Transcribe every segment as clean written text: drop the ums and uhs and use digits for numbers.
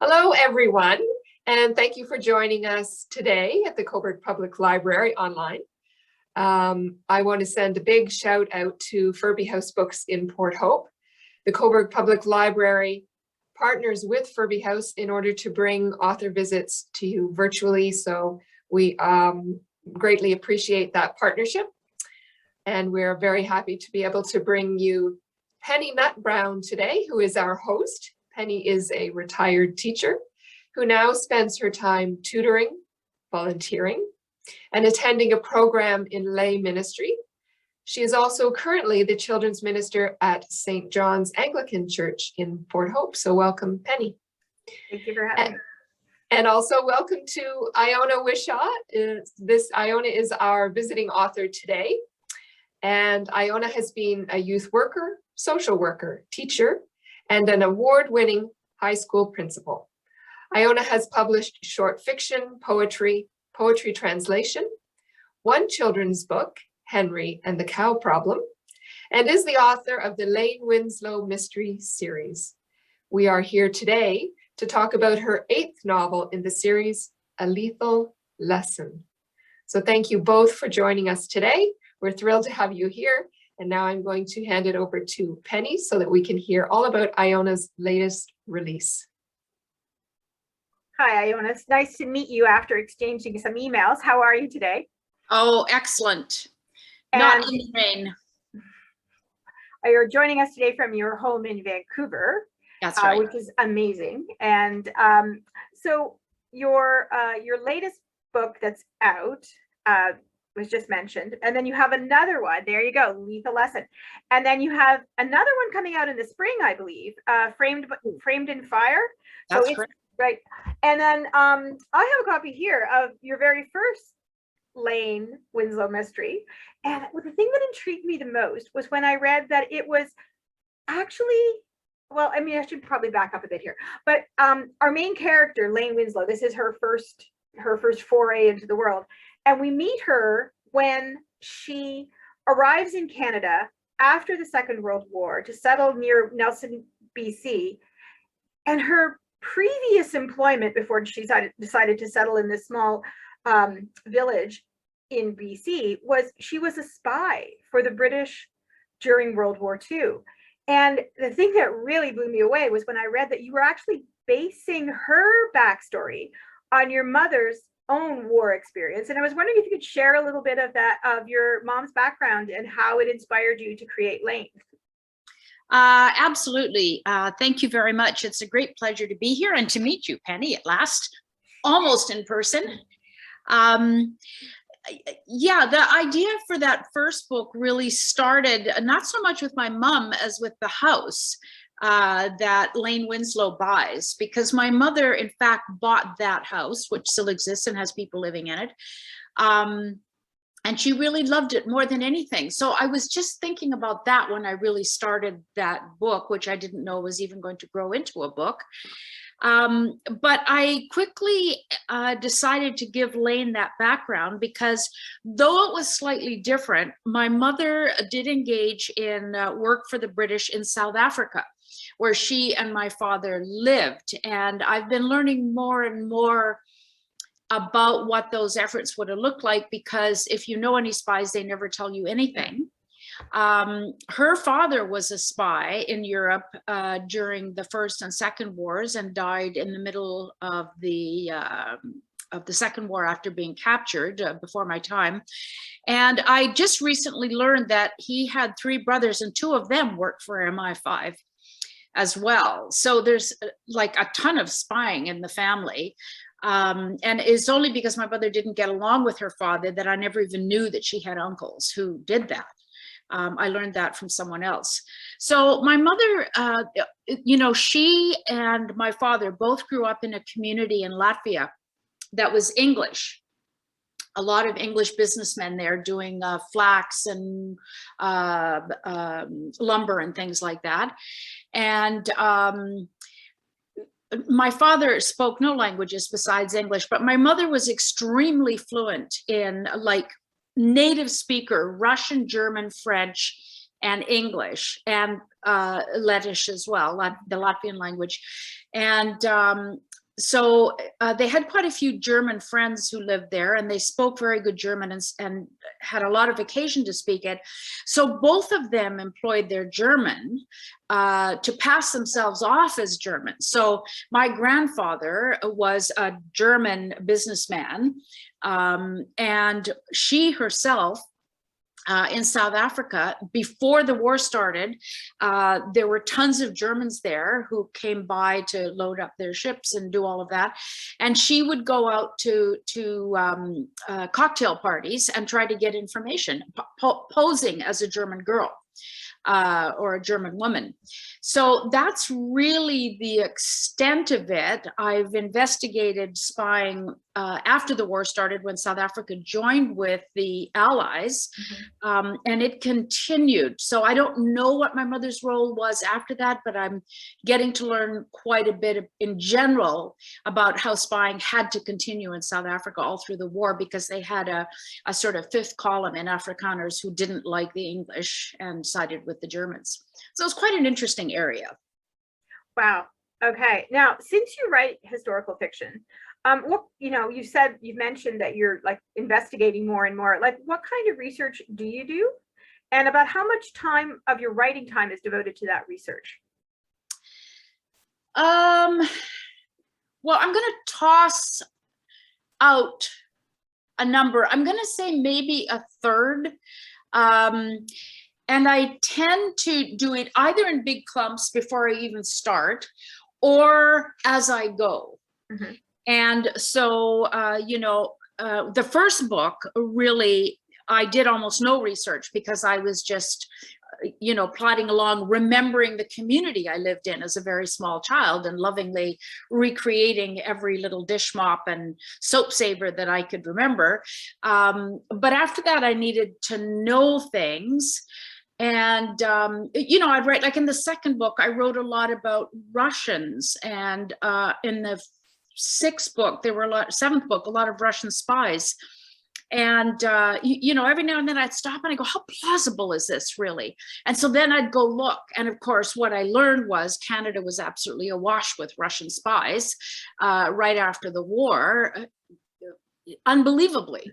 Hello, everyone, and thank you for joining us today at the Cobourg Public Library online. I want to send a big shout out to Furby House Books in Port Hope. The Cobourg Public Library partners with Furby House in order to bring author visits to you virtually, so we greatly appreciate that partnership. And we're very happy to be able to bring you Penny Nutt-Brown today, who is our host. Penny is a retired teacher who now spends her time tutoring, volunteering, and attending a program in lay ministry. She is also currently the children's minister at St. John's Anglican Church in Port Hope. So welcome, Penny. Thank you for having me. And also welcome to Iona Whishaw. Iona is our visiting author today. And Iona has been a youth worker, social worker, teacher, and an award-winning high school principal. Iona has published short fiction, poetry translation, one children's book, Henry and the Cow Problem, and is the author of the Lane Winslow Mystery Series. We are here today to talk about her 8th novel in the series, A Lethal Lesson. So thank you both for joining us today. We're thrilled to have you here. And now I'm going to hand it over to Penny so that we can hear all about Iona's latest release. Hi, Iona. It's nice to meet you after exchanging some emails. How are you today? Oh, excellent. Not in the rain. You're joining us today from your home in Vancouver. That's right. Which is amazing. And so your latest book that's out was just mentioned, and then you have another one. There you go, Lethal Lesson, and then you have another one coming out in the spring, I believe, Framed in Fire. That's correct. Right. And then I have a copy here of your very first Lane Winslow mystery, and the thing that intrigued me the most was when I read that it was actually, well, I mean, I should probably back up a bit here, but our main character, Lane Winslow, this is her first foray into the world. And we meet her when she arrives in Canada after the Second World War to settle near Nelson, BC. And her previous employment before she decided to settle in this small village in BC was she was a spy for the British during World War II. And the thing that really blew me away was when I read that you were actually basing her backstory on your mother's own war experience. And I was wondering if you could share a little bit of that, of your mom's background and how it inspired you to create Lane. Absolutely. Thank you very much. It's a great pleasure to be here and to meet you, Penny, at last, almost in person. Yeah, the idea for that first book really started not so much with my mom as with the house that Lane Winslow buys, because my mother, in fact, bought that house, which still exists and has people living in it. And she really loved it more than anything. So I was just thinking about that when I really started that book, which I didn't know was even going to grow into a book. But I quickly decided to give Lane that background because though it was slightly different, my mother did engage in work for the British in South Africa, where she and my father lived. And I've been learning more and more about what those efforts would have looked like, because if you know any spies, they never tell you anything. Her father was a spy in Europe during the First and Second Wars and died in the middle of the Second War after being captured before my time. And I just recently learned that he had 3 brothers and 2 of them worked for MI5 as well. So there's like a ton of spying in the family. And it's only because my mother didn't get along with her father that I never even knew that she had uncles who did that. I learned that from someone else. So my mother, she and my father both grew up in a community in Latvia that was English. A lot of English businessmen there doing flax and lumber and things like that. And my father spoke no languages besides English, but my mother was extremely fluent in, like, native speaker, Russian, German, French, and English, and Lettish as well, the Latvian language. And so they had quite a few German friends who lived there, and they spoke very good German and had a lot of occasion to speak it. So both of them employed their German to pass themselves off as German. So my grandfather was a German businessman, and she herself, in South Africa, before the war started, there were tons of Germans there who came by to load up their ships and do all of that. And she would go out to cocktail parties and try to get information, posing as a German girl. Or a German woman. So that's really the extent of it. I've investigated spying after the war started, when South Africa joined with the Allies, and it continued. So I don't know what my mother's role was after that, but I'm getting to learn quite a bit in general about how spying had to continue in South Africa all through the war, because they had a sort of fifth column in Afrikaners who didn't like the English and sided with the Germans. So it's quite an interesting area. Wow. Okay. Now, since you write historical fiction, what, you've mentioned that you're like investigating more and more. Like, what kind of research do you do, and about how much time of your writing time is devoted to that research? Well, I'm going to toss out a number. I'm going to say maybe a third. And I tend to do it either in big clumps before I even start, or as I go. Mm-hmm. And so, the first book, really, I did almost no research, because I was just, plodding along, remembering the community I lived in as a very small child, and lovingly recreating every little dish mop and soap saver that I could remember. But after that, I needed to know things. And, I'd write, like in the second book, I wrote a lot about Russians, and in the seventh book, a lot of Russian spies. And, every now and then I'd stop and I go, how plausible is this really? And so then I'd go look. And of course, what I learned was Canada was absolutely awash with Russian spies right after the war, unbelievably,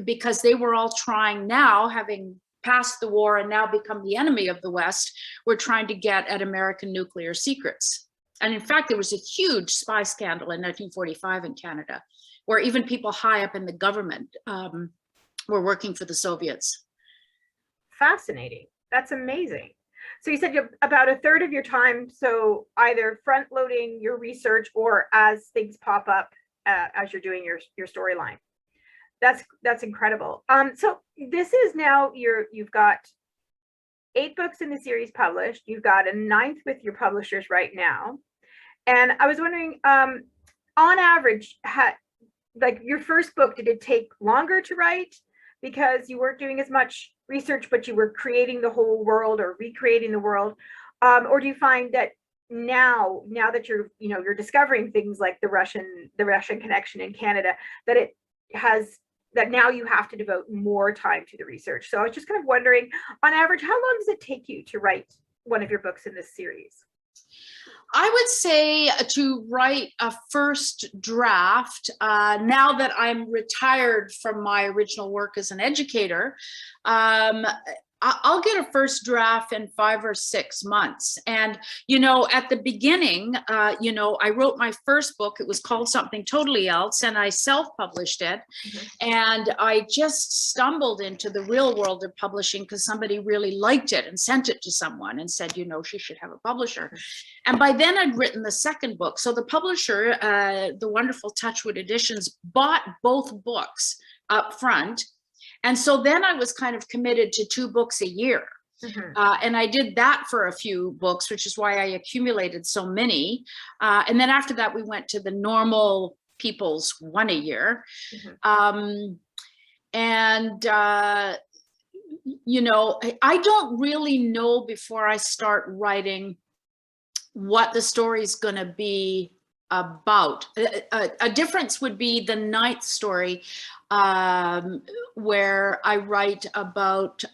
because they were all trying now, having passed the war and now become the enemy of the West, were trying to get at American nuclear secrets. And in fact, there was a huge spy scandal in 1945 in Canada, where even people high up in the government were working for the Soviets. Fascinating. That's amazing. So you said you're about a third of your time, so either front loading your research or as things pop up as you're doing your storyline. That's incredible. So this is now you've got 8 books in the series published. You've got a 9th with your publishers right now. And I was wondering, on average, like your first book, did it take longer to write because you weren't doing as much research, but you were creating the whole world or recreating the world? Or do you find that now that you're discovering things like the Russian connection in Canada, that now you have to devote more time to the research? So I was just kind of wondering, on average, how long does it take you to write one of your books in this series? I would say to write a first draft, now that I'm retired from my original work as an educator, I'll get a first draft in 5 or 6 months. And, at the beginning, I wrote my first book. It was called something totally else, and I self-published it. Mm-hmm. And I just stumbled into the real world of publishing because somebody really liked it and sent it to someone and said, she should have a publisher. And by then I'd written the second book. So the publisher, the wonderful Touchwood Editions, bought both books up front. And so then I was kind of committed to 2 books a year. Mm-hmm. And I did that for a few books, which is why I accumulated so many. And then after that, we went to the normal people's 1 a year. Mm-hmm. I don't really know before I start writing what the story's going to be about. A difference would be the 9th story, where I write about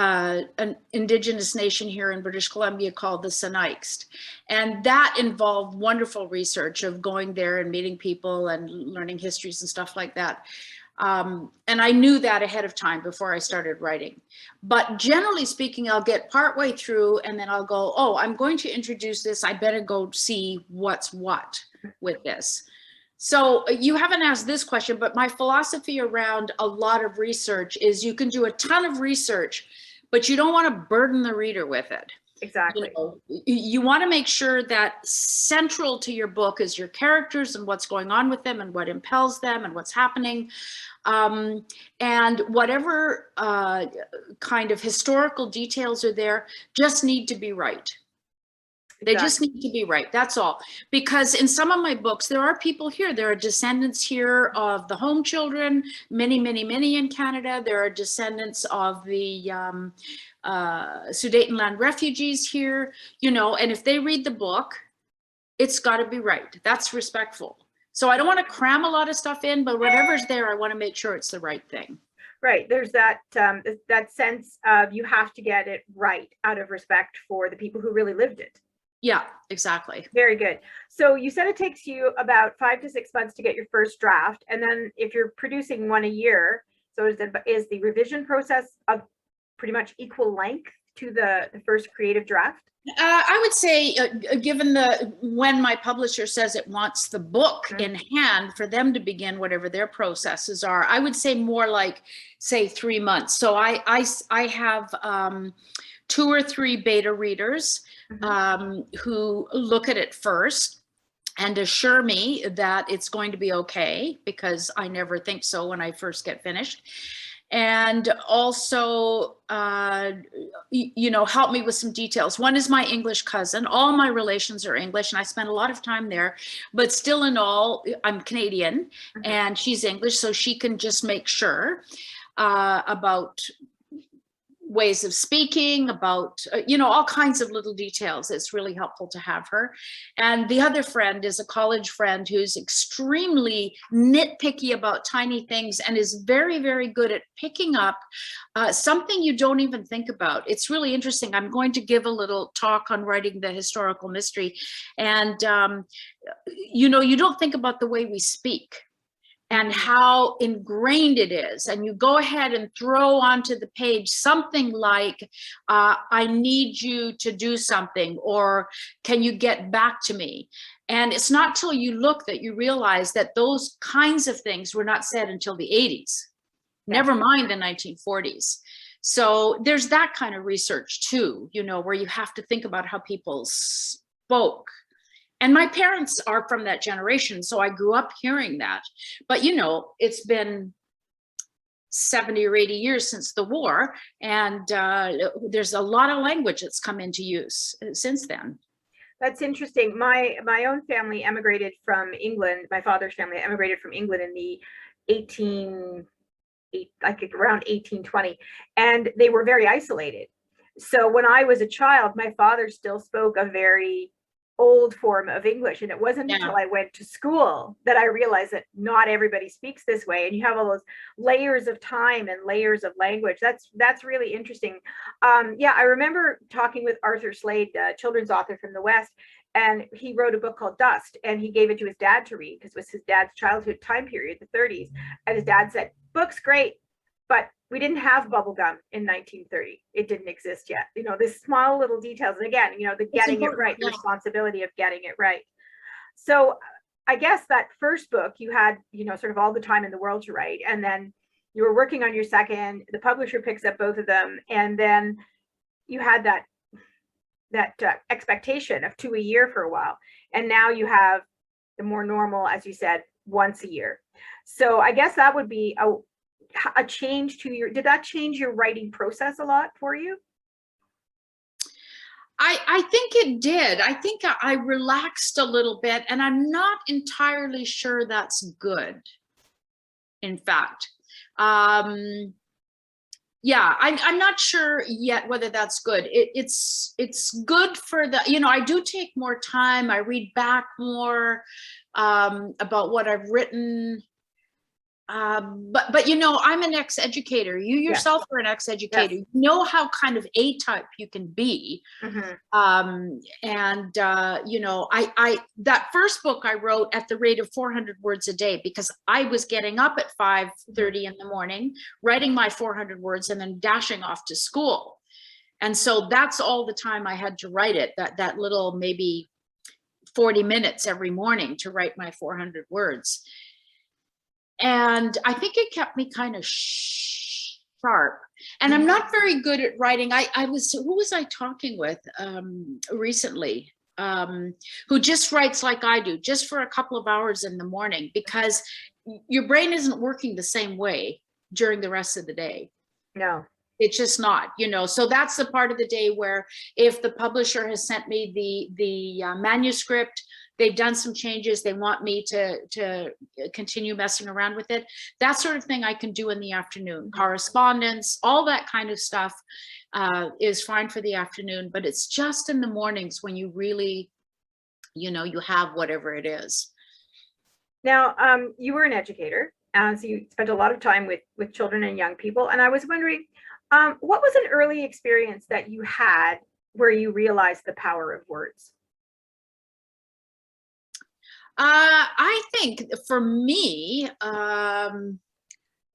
an indigenous nation here in British Columbia called the Sinixt. And that involved wonderful research of going there and meeting people and learning histories and stuff like that. And I knew that ahead of time before I started writing. But generally speaking, I'll get partway through and then I'll go, oh, I'm going to introduce this. I better go see what's what with this. So you haven't asked this question, but my philosophy around a lot of research is you can do a ton of research, but you don't want to burden the reader with it. Exactly. You want to make sure that central to your book is your characters and what's going on with them and what impels them and what's happening. And whatever kind of historical details are there just need to be right. They just need to be right. That's all. Because in some of my books, there are people here. There are descendants here of the home children, many, many, many in Canada. There are descendants of the Sudetenland refugees here, you know, and if they read the book, it's got to be right. That's respectful. So I don't want to cram a lot of stuff in, but whatever's there, I want to make sure it's the right thing. Right. There's that that sense of you have to get it right out of respect for the people who really lived it. Yeah, exactly. Very good. So you said it takes you about 5 to 6 months to get your first draft. And then if you're producing one a year, so is the revision process of pretty much equal length to the first creative draft? I would say, given when my publisher says it wants the book in hand for them to begin whatever their processes are, I would say more like, say, 3 months. So I have 2 or 3 beta readers who look at it first and assure me that it's going to be okay, because I never think so when I first get finished. And also, you know, help me with some details. One is my English cousin. All my relations are English, and I spent a lot of time there. But still in all, I'm Canadian, and she's English, so she can just make sure about ways of speaking, about, you know, all kinds of little details. It's really helpful to have her. And the other friend is a college friend who's extremely nitpicky about tiny things and is very, very good at picking up something you don't even think about. It's really interesting. I'm going to give a little talk on writing the historical mystery. And, you know, you don't think about the way we speak and how ingrained it is. And you go ahead and throw onto the page something like, I need you to do something, or can you get back to me? And it's not till you look that you realize that those kinds of things were not said until the 80s, never mind the 1940s. So there's that kind of research too, you know, where you have to think about how people spoke. And my parents are from that generation, so I grew up hearing that. But, you know, it's been 70 or 80 years since the war, and there's a lot of language that's come into use since then. That's interesting. My own family emigrated from England. My father's family emigrated from England in the around 1820, and they were very isolated. So when I was a child, my father still spoke a very old form of English, and it wasn't until I went to school that I realized that not everybody speaks this way, and you have all those layers of time and layers of language. That's really interesting. Yeah, I remember talking with Arthur Slade, a children's author from the West, and he wrote a book called Dust, and he gave it to his dad to read because it was his dad's childhood time period, the 30s. And his dad said, "Book's great, but we didn't have bubblegum in 1930. It didn't exist yet." You know, this small little details. And again, you know, the getting it right, the responsibility of getting it right. So I guess that first book you had, you know, sort of all the time in the world to write. And then you were working on your second, the publisher picks up both of them. And then you had that expectation of 2 a year for a while. And now you have the more normal, as you said, once a year. So I guess that would be a change to your, did that change your writing process a lot for you? I think it did. I think I relaxed a little bit, and I'm not entirely sure that's good. In fact, yeah, I'm not sure yet whether that's good. It's good for the, you know, I do take more time. I read back more about what I've written. but you know, I'm an ex-educator. You yourself are an ex-educator. Yes. You know how kind of A-type you can be. And you know, I that first book I wrote at the rate of 400 words a day, because I was getting up at 5:30 in the morning, writing my 400 words, and then dashing off to school. And so that's all the time I had to write it. That little maybe 40 minutes every morning to write my 400 words. And I think it kept me kind of sharp. And I'm not very good at writing. Who was I talking with recently, who just writes like I do, just for a couple of hours in the morning, because your brain isn't working the same way during the rest of the day. No. It's just not, you know. So that's the part of the day where, if the publisher has sent me the manuscript, they've done some changes, they want me to continue messing around with it, that sort of thing I can do in the afternoon. Correspondence, all that kind of stuff is fine for the afternoon, but it's just in the mornings when you really, you know, you have whatever it is. Now, you were an educator, so you spent a lot of time with children and young people, and I was wondering, what was an early experience that you had where you realized the power of words? I think for me,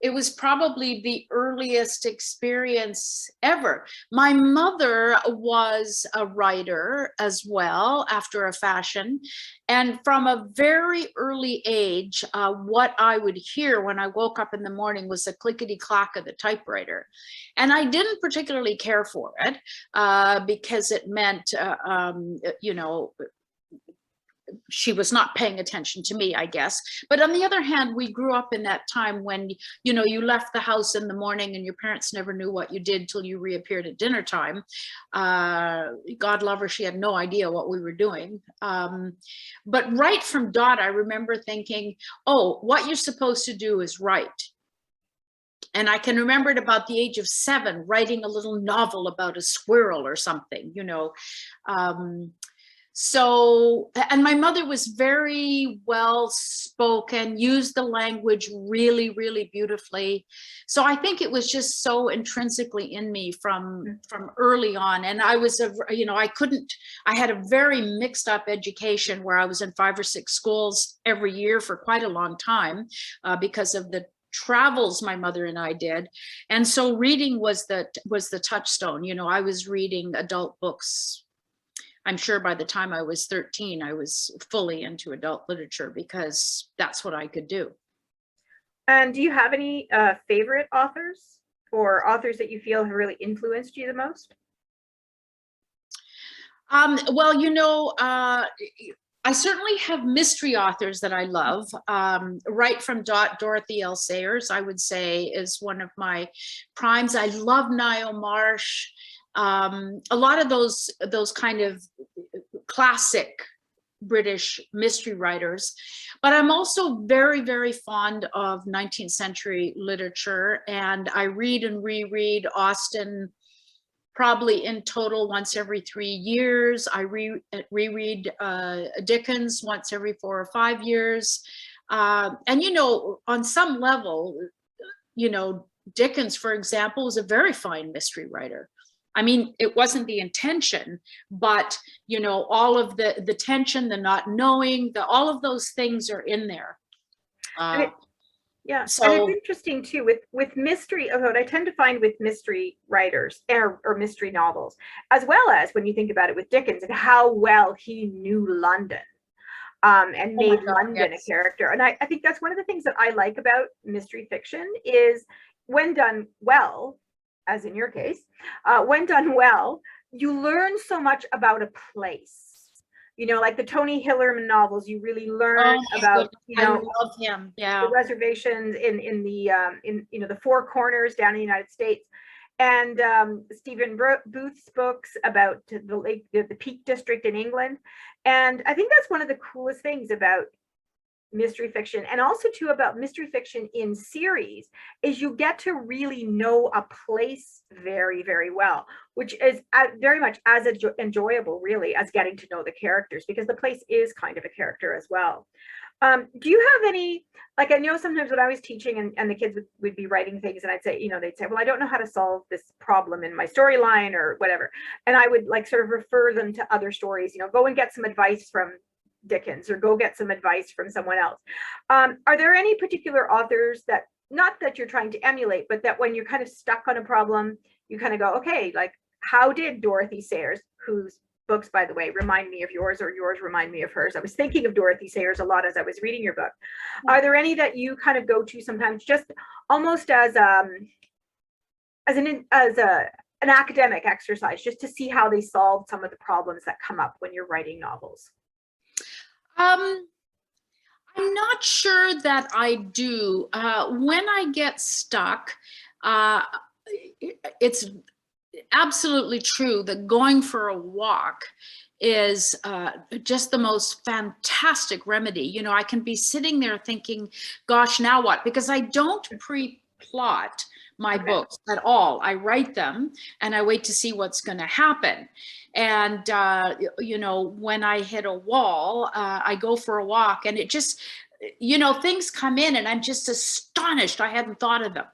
it was probably the earliest experience ever. My mother was a writer as well, after a fashion. And from a very early age, what I would hear when I woke up in the morning was the clickety-clack of the typewriter. And I didn't particularly care for it because it meant, you know, she was not paying attention to me, I guess. But on the other hand, we grew up in that time when, you know, you left the house in the morning and your parents never knew what you did till you reappeared at dinner time. God love her, she had no idea what we were doing. But right from dot, I remember thinking, oh, what you're supposed to do is write. And I can remember at about the age of 7, writing a little novel about a squirrel or something, you know. So, and my mother was very well spoken, used the language really, really beautifully. So I think it was just so intrinsically in me from early on. And I was, you know, I had a very mixed up education where I was in 5 or 6 schools every year for quite a long time because of the travels my mother and I did. And so reading was the touchstone. You know, I was reading adult books. I'm sure by the time I was 13, I was fully into adult literature because that's what I could do. And do you have any favorite authors or authors that you feel have really influenced you the most? Well, you know, I certainly have mystery authors that I love. Right from dot, Dorothy L. Sayers, I would say, is one of my primes. I love Niall Marsh. A lot of those kind of classic British mystery writers, but I'm also very, very fond of 19th century literature, and I read and reread Austen probably in total once every 3 years. I reread Dickens once every 4 or 5 years. And, you know, on some level, you know, Dickens, for example, was a very fine mystery writer. I mean, it wasn't the intention, but, you know, all of the tension, the not knowing, all of those things are in there. Yeah, so, and it's interesting too with mystery, although I tend to find with mystery writers or mystery novels, as well as when you think about it with Dickens and how well he knew London and made London a character. And I think that's one of the things that I like about mystery fiction is when done well, as in your case, when done well, you learn so much about a place. You know, like the Tony Hillerman novels, you really learn about, you know, I love him. Yeah. The reservations in you know, the Four Corners down in the United States, and Stephen Booth's books about the Peak District in England. And I think that's one of the coolest things about mystery fiction, and also too about mystery fiction in series, is you get to really know a place very, very well, which is very much as enjoyable really as getting to know the characters, because the place is kind of a character as well. Do you have any, like, I know sometimes when I was teaching and the kids would be writing things, and I'd say, you know, they'd say, well, I don't know how to solve this problem in my storyline or whatever. And I would like sort of refer them to other stories, you know, go and get some advice from Dickens or go get some advice from someone else. Are there any particular authors that, not that you're trying to emulate, but that when you're kind of stuck on a problem, you kind of go, okay, like, how did Dorothy Sayers, whose books, by the way, remind me of yours or yours remind me of hers? I was thinking of Dorothy Sayers a lot as I was reading your book. Are there any that you kind of go to sometimes just almost as an academic exercise, just to see how they solve some of the problems that come up when you're writing novels? I'm not sure that I do. When I get stuck, it's absolutely true that going for a walk is just the most fantastic remedy. You know, I can be sitting there thinking, gosh, now what? Because I don't pre-plot my books at all. I write them and I wait to see what's going to happen. And, you know, when I hit a wall, I go for a walk, and it just, you know, things come in and I'm just astonished I hadn't thought of them.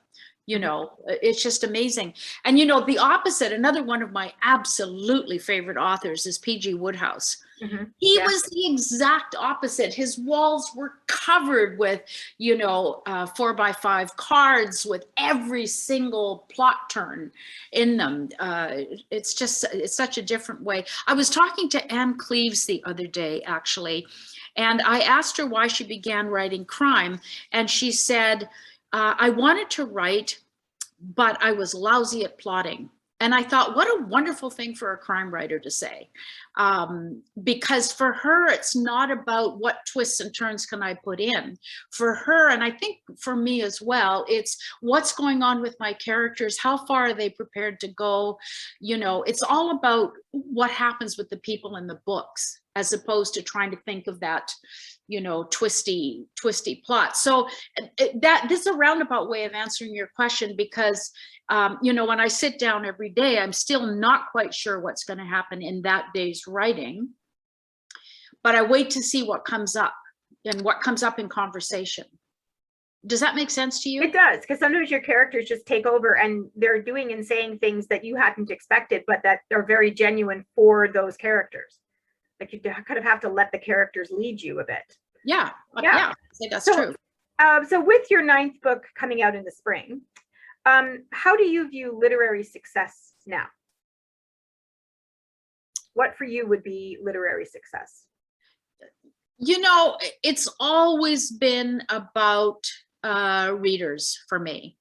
You know, it's just amazing. And, you know, the opposite, another one of my absolutely favorite authors is P.G. Woodhouse. He was the exact opposite. His walls were covered with, you know, 4x5 cards with every single plot turn in them. It's such a different way. I was talking to Anne Cleves the other day, actually, and I asked her why she began writing crime. And she said, I wanted to write, but I was lousy at plotting. And I thought, what a wonderful thing for a crime writer to say. Because for her, it's not about what twists and turns can I put in. For her, and I think for me as well, it's what's going on with my characters, how far are they prepared to go? You know, it's all about what happens with the people in the books, as opposed to trying to think of that, you know, twisty plot. So this is a roundabout way of answering your question, because you know, when I sit down every day, I'm still not quite sure what's going to happen in that day's writing, but I wait to see what comes up and what comes up in conversation. Does that make sense to you? It does, because sometimes your characters just take over and they're doing and saying things that you hadn't expected, but that are very genuine for those characters. Like, you kind of have to let the characters lead you a bit. Yeah, I think that's true. So with your 9th book coming out in the spring, how do you view literary success now? What for you would be literary success? You know, it's always been about readers for me.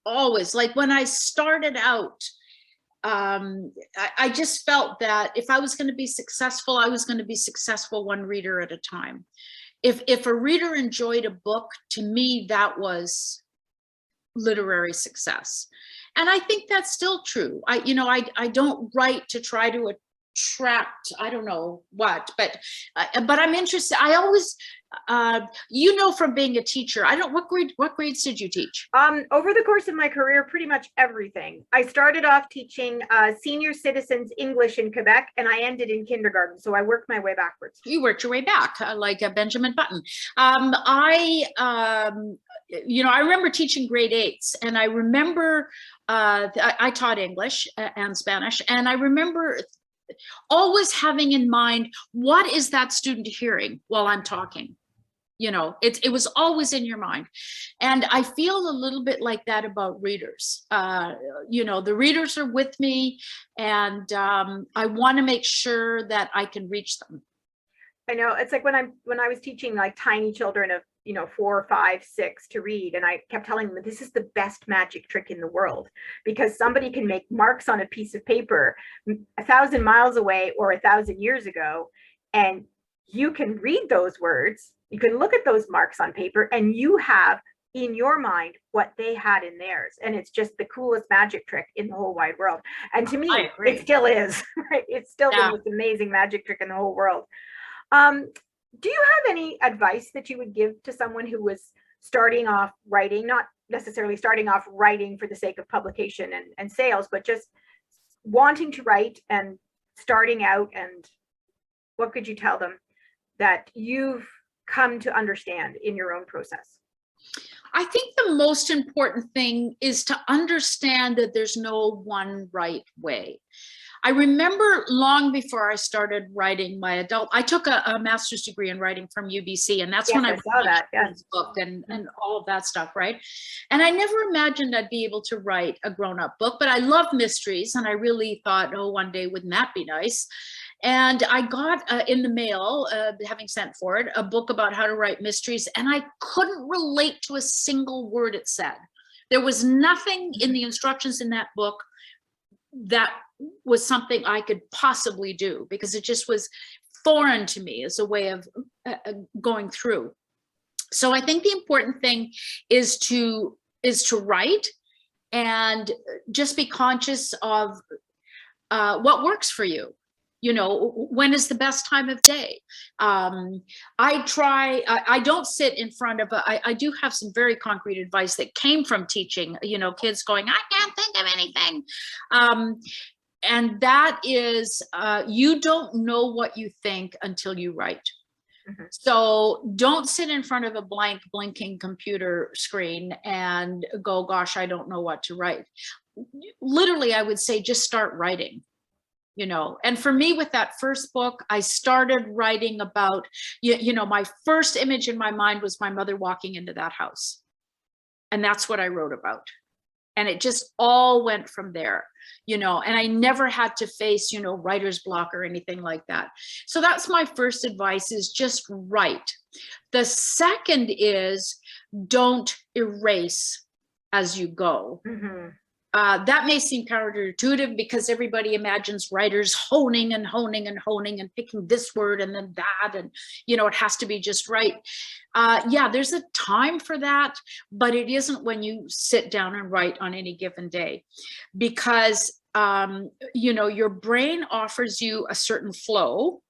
Always. Like when I started out, I just felt that if I was going to be successful, I was going to be successful one reader at a time. If a reader enjoyed a book, to me, that was literary success. And I think that's still true. I don't write to try to attract, I don't know what, but I'm interested. I always, you know, from being a teacher, what grades did you teach? Over the course of my career, pretty much everything. I started off teaching senior citizens English in Quebec, and I ended in kindergarten. So I worked my way backwards. You worked your way back, like Benjamin Button. You know, I remember teaching grade 8s, and I remember I taught English and Spanish, and I remember always having in mind, what is that student hearing while I'm talking? You know, it was always in your mind. And I feel a little bit like that about readers. You know, the readers are with me, and I want to make sure that I can reach them. I know, it's like when I was teaching like tiny children of, you know, 4, 5, 6 to read, and I kept telling them that this is the best magic trick in the world, because somebody can make marks on a piece of paper 1,000 miles away or 1,000 years ago, and you can read those words, you can look at those marks on paper, and you have in your mind what they had in theirs. And it's just the coolest magic trick in the whole wide world. And to me, it still is, right? It's still the most amazing magic trick in the whole world. Do you have any advice that you would give to someone who was starting off writing, not necessarily starting off writing for the sake of publication and sales, but just wanting to write and starting out? And what could you tell them that you've come to understand in your own process? I think the most important thing is to understand that there's no one right way. I remember long before I started writing my adult, I took a master's degree in writing from UBC, and that's Yes, when I saw that. Yes. book and all of that stuff, right? And I never imagined I'd be able to write a grown-up book, but I love mysteries, and I really thought, oh, one day wouldn't that be nice? And I got in the mail, having sent for it, a book about how to write mysteries, and I couldn't relate to a single word it said. There was nothing in the instructions in that book that was something I could possibly do, because it just was foreign to me as a way of going through. So I think the important thing is to write and just be conscious of what works for you. You know, when is the best time of day? I don't sit in front of, I do have some very concrete advice that came from teaching, you know, kids going, I can't think of anything. And that is, you don't know what you think until you write. Mm-hmm. So don't sit in front of a blank blinking computer screen and go, gosh, I don't know what to write. Literally, I would say just start writing. You know, and for me, with that first book, I started writing about, you know, my first image in my mind was my mother walking into that house. And that's what I wrote about. And it just all went from there, you know, and I never had to face, you know, writer's block or anything like that. So that's my first advice, is just write. The second is don't erase as you go. Mm-hmm. That may seem counterintuitive, because everybody imagines writers honing and honing and honing and picking this word and then that, and you know, it has to be just right. Yeah, there's a time for that, but it isn't when you sit down and write on any given day, because you know, your brain offers you a certain flow,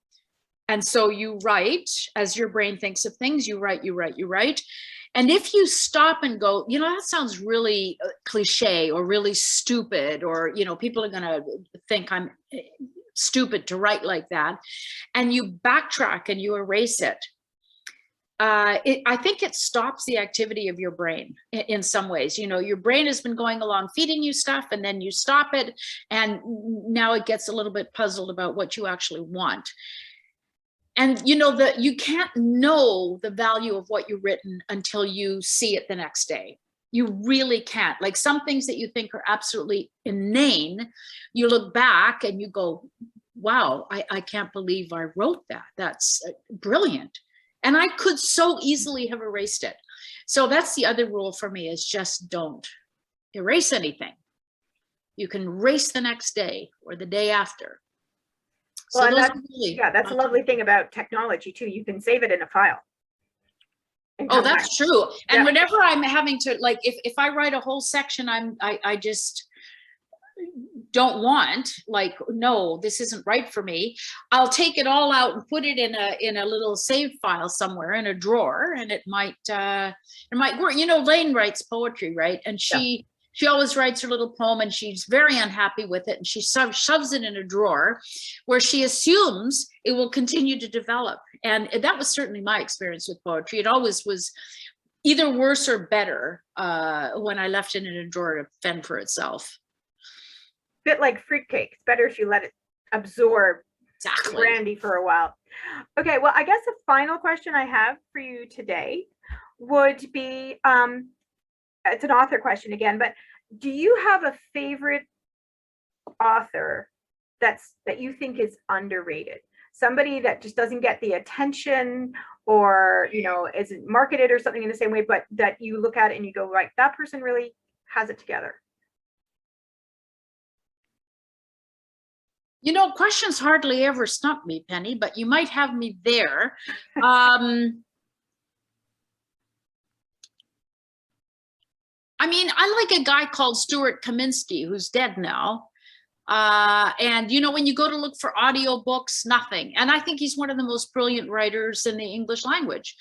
and so you write as your brain thinks of things. You write, you write, you write. And if you stop and go, you know, that sounds really cliche or really stupid, or, you know, people are going to think I'm stupid to write like that, and you backtrack and you erase it, I think it stops the activity of your brain in some ways. You know, your brain has been going along feeding you stuff, and then you stop it, and now it gets a little bit puzzled about what you actually want. And you know, that you can't know the value of what you've written until you see it the next day. You really can't. Like some things that you think are absolutely inane, you look back and you go, wow, I can't believe I wrote that. That's brilliant. And I could so easily have erased it. So that's the other rule for me, is just don't erase anything. You can erase the next day or the day after. Well, So and that's a lovely thing about technology too. You can save it in a file. Oh, that's true. And yeah, whenever I'm having to, like, if I write a whole section, I just don't want, like, no, this isn't right for me, I'll take it all out and put it in a little save file somewhere in a drawer, and it might work. You know, Lane writes poetry, right? And she always writes her little poem, and she's very unhappy with it, and she shoves it in a drawer where she assumes it will continue to develop. And that was certainly my experience with poetry. It always was either worse or better when I left it in a drawer to fend for itself. Bit like fruitcake. It's better if you let it absorb brandy for a while. Okay, well, I guess the final question I have for you today would be, it's an author question again, but do you have a favorite author that you think is underrated? Somebody that just doesn't get the attention, or, you know, isn't marketed or something in the same way, but that you look at it and you go, right, that person really has it together. You know, questions hardly ever stump me, Penny, but you might have me there. I mean, I like a guy called Stuart Kaminsky, who's dead now. And, you know, when you go to look for audiobooks, nothing. And I think he's one of the most brilliant writers in the English language.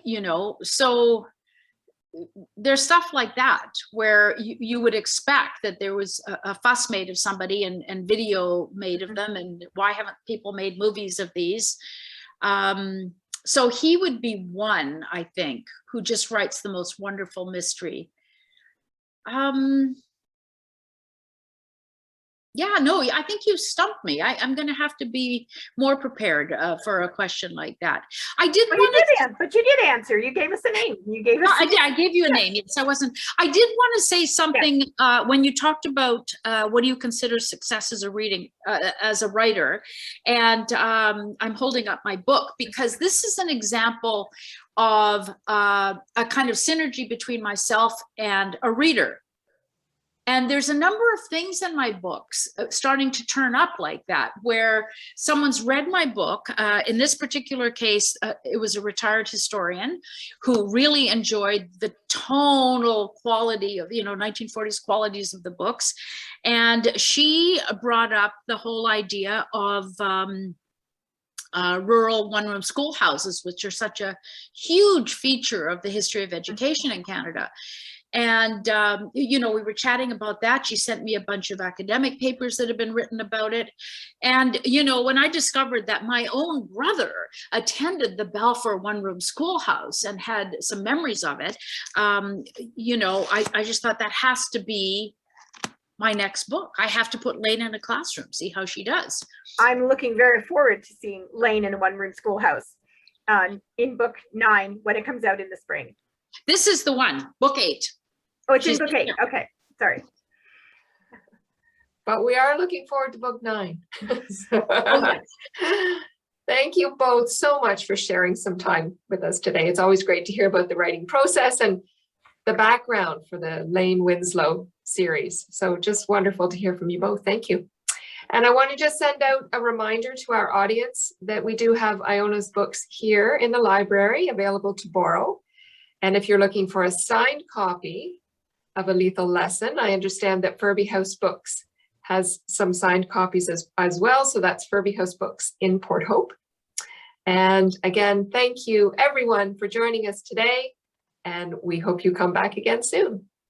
You know, so there's stuff like that where you would expect that there was a fuss made of somebody and video made of them, and why haven't people made movies of these? So he would be one, I think, who just writes the most wonderful mystery. Yeah, no, I think you stumped me. I'm going to have to be more prepared for a question like that. I did But want to. but you did answer. You gave us a name. You gave us. I gave you a name. Yes, I wasn't. I did want to say something when you talked about what do you consider success as a as a writer, and I'm holding up my book because this is an example of a kind of synergy between myself and a reader. And there's a number of things in my books starting to turn up like that, where someone's read my book. In this particular case, it was a retired historian who really enjoyed the tonal quality of, 1940s qualities of the books. And she brought up the whole idea of rural one-room schoolhouses, which are such a huge feature of the history of education in Canada. And, we were chatting about that. She sent me a bunch of academic papers that have been written about it. And, when I discovered that my own brother attended the Balfour one-room schoolhouse and had some memories of it, I just thought that has to be my next book. I have to put Lane in a classroom, see how she does. I'm looking very forward to seeing Lane in a one-room schoolhouse in book 9 when it comes out in the spring. This is the one, book 8. Oh, it's in book 8. Okay, sorry. But we are looking forward to book 9. Oh, yes. Thank you both so much for sharing some time with us today. It's always great to hear about the writing process and the background for the Lane Winslow series. So just wonderful to hear from you both. Thank you. And I want to just send out a reminder to our audience that we do have Iona's books here in the library available to borrow. And if you're looking for a signed copy of A Lethal Lesson, I understand that Furby House Books has some signed copies as well. So that's Furby House Books in Port Hope. And again, thank you everyone for joining us today. And we hope you come back again soon.